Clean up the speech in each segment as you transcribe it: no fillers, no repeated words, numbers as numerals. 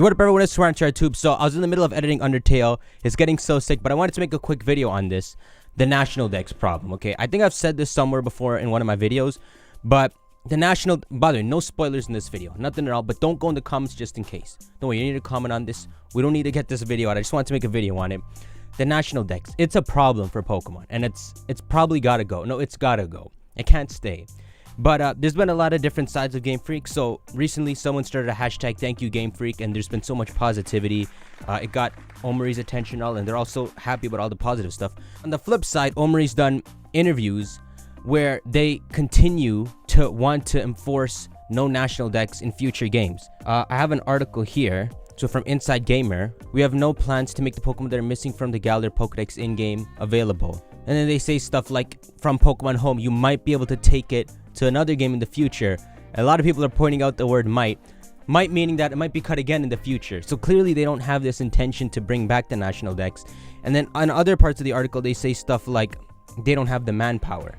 What up everyone, it's TyranitarTube. So I was in the middle of editing Undertale. It's getting so sick, but I wanted to make a quick video on this. The national dex problem, okay? I think I've said this somewhere before in one of my videos, but the national... By the way, no spoilers in this video. Nothing at all, but don't go in the comments just in case. Don't worry, you need to comment on this. We don't need to get this video out. I just wanted to make a video on it. The national dex, it's a problem for Pokemon, and it's probably gotta go. No, it's gotta go. It can't stay. But there's been a lot of different sides of Game Freak. So recently someone started a hashtag thank you Game Freak, and there's been so much positivity. It got Omari's attention all, and they're also happy about all the positive stuff. On the flip side, Omari's done interviews where they continue to want to enforce no national dex in future games. I have an article here. So from Inside Gamer, we have no plans to make the Pokemon that are missing from the Galar Pokedex in-game available. And then they say stuff like, from Pokemon Home, you might be able to take it to another game in the future. A lot of people are pointing out the word might meaning that it might be cut again in the future. So clearly they don't have this intention to bring back the national dex. And then on other parts of the article, they say stuff like they don't have the manpower.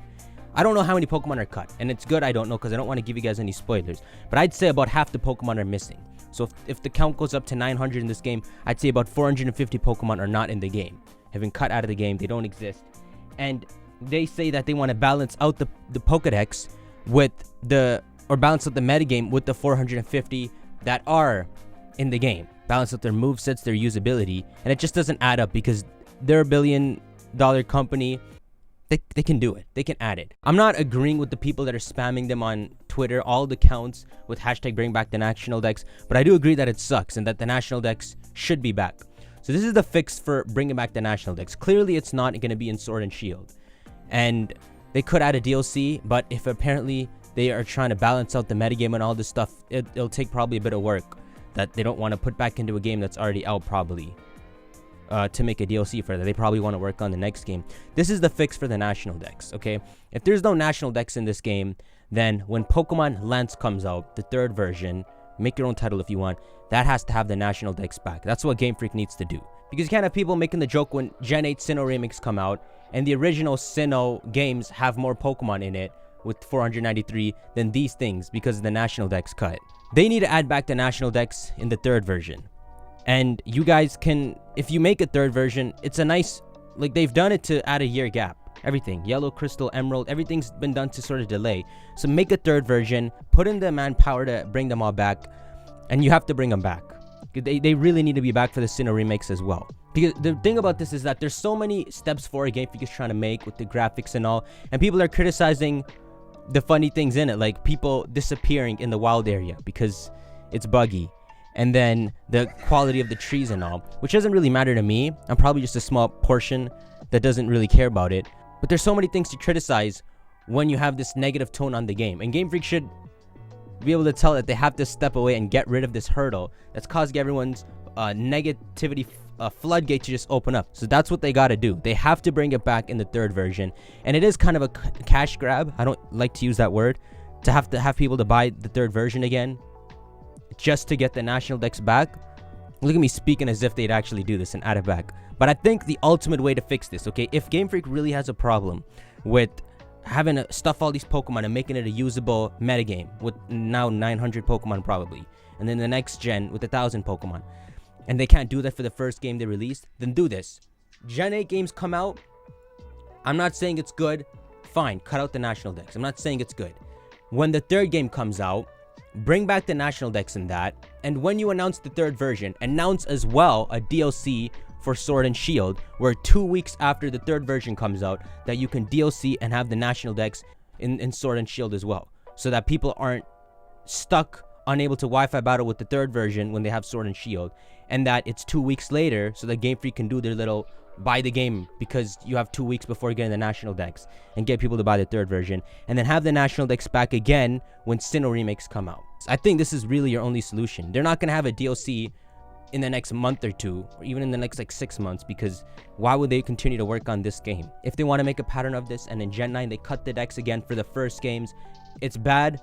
I don't know how many Pokemon are cut, and it's good I don't know because I don't want to give you guys any spoilers, but I'd say about half the Pokemon are missing. So if the count goes up to 900 in this game, I'd say about 450 Pokemon are not in the game, have been cut out of the game, they don't exist. And they say that they want to balance out the Pokedex with balance out the metagame with the 450 that are in the game. Balance out their movesets, their usability, and it just doesn't add up because they're a $1 billion company. They can do it. They can add it. I'm not agreeing with the people that are spamming them on Twitter, all the accounts with hashtag bring back the national dex, but I do agree that it sucks and that the national dex should be back. So this is the fix for bringing back the national dex. Clearly it's not going to be in Sword and Shield, and they could add a DLC, but if apparently they are trying to balance out the metagame and all this stuff, it'll take probably a bit of work that they don't want to put back into a game that's already out probably. To make a DLC for that. They probably want to work on the next game. This is the fix for the national dex, okay? If there's no national dex in this game, then when Pokemon Lance comes out, the third version, make your own title if you want, that has to have the national dex back. That's what Game Freak needs to do. Because you can't have people making the joke when Gen 8 Sinnoh Remix come out, and the original Sinnoh games have more Pokemon in it, with 493, than these things, because of the national dex cut. They need to add back the national dex in the third version. And you guys can, if you make a third version, it's a nice, like they've done it to add a year gap. Everything, Yellow, Crystal, Emerald, everything's been done to sort of delay. So make a third version, put in the manpower to bring them all back, and you have to bring them back. They really need to be back for the Sinnoh remakes as well. Because the thing about this is that there's so many steps for a Game Freak is trying to make with the graphics and all, and people are criticizing the funny things in it, like people disappearing in the wild area because it's buggy. And then the quality of the trees and all, which doesn't really matter to me. I'm probably just a small portion that doesn't really care about it. But there's so many things to criticize when you have this negative tone on the game. And Game Freak should be able to tell that they have to step away and get rid of this hurdle that's causing everyone's negativity floodgate to just open up. So that's what they got to do. They have to bring it back in the third version. And it is kind of a cash grab. I don't like to use that word. To have people to buy the third version again, just to get the national dex back. Look at me speaking as if they'd actually do this and add it back. But I think the ultimate way to fix this, okay, if Game Freak really has a problem with having to stuff all these Pokemon and making it a usable metagame with now 900 Pokemon probably, and then the next gen with 1,000 Pokemon, and they can't do that for the first game they released, then do this. Gen 8 games come out. I'm not saying it's good. Fine, cut out the national dex. I'm not saying it's good. When the third game comes out, bring back the national dex in that, and when you announce the third version, announce as well a DLC for Sword and Shield, where 2 weeks after the third version comes out, that you can DLC and have the national dex in Sword and Shield as well, so that people aren't stuck, unable to Wi-Fi battle with the third version when they have Sword and Shield, and that it's 2 weeks later, so that Game Freak can do their little buy the game because you have 2 weeks before getting the national dex, and get people to buy the third version, and then have the national dex back again when Sinnoh remakes come out. I think this is really your only solution. They're not going to have a DLC in the next month or two, or even in the next like 6 months, because why would they continue to work on this game? If they want to make a pattern of this, and in Gen 9 they cut the dex again for the first games, it's bad,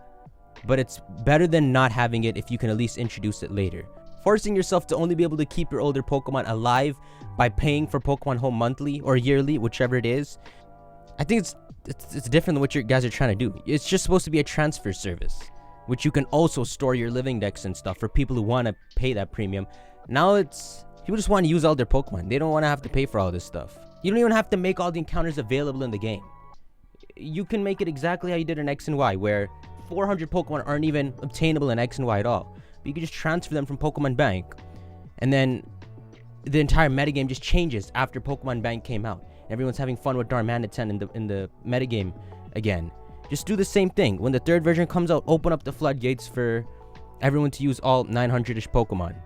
but it's better than not having it if you can at least introduce it later. Forcing yourself to only be able to keep your older Pokemon alive by paying for Pokemon Home monthly or yearly, whichever it is, I think it's different than what you guys are trying to do. It's just supposed to be a transfer service. which you can also store your living decks and stuff for people who want to pay that premium. Now it's people just want to use all their Pokemon. They don't want to have to pay for all this stuff. You don't even have to make all the encounters available in the game. You can make it exactly how you did in X and Y, where 400 Pokemon aren't even obtainable in X and Y at all. But you can just transfer them from Pokemon Bank, and then the entire metagame just changes after Pokemon Bank came out. Everyone's having fun with Darmanitan in the metagame again. Just do the same thing. When the third version comes out, open up the floodgates for everyone to use all 900-ish Pokemon.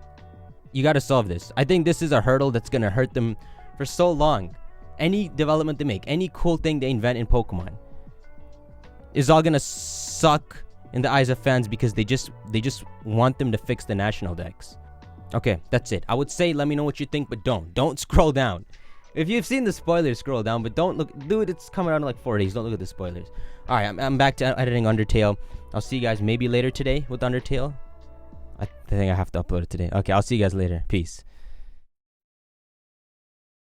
You gotta solve this. I think this is a hurdle that's gonna hurt them for so long. Any development they make, any cool thing they invent in Pokemon is all gonna suck in the eyes of fans because they just want them to fix the national decks. Okay, that's it. I would say let me know what you think, but don't scroll down. If you've seen the spoilers, scroll down, but don't look. Dude, it's coming out in like 4 days. Don't look at the spoilers. All right, I'm back to editing Undertale. I'll see you guys maybe later today with Undertale. I think I have to upload it today. Okay, I'll see you guys later. Peace.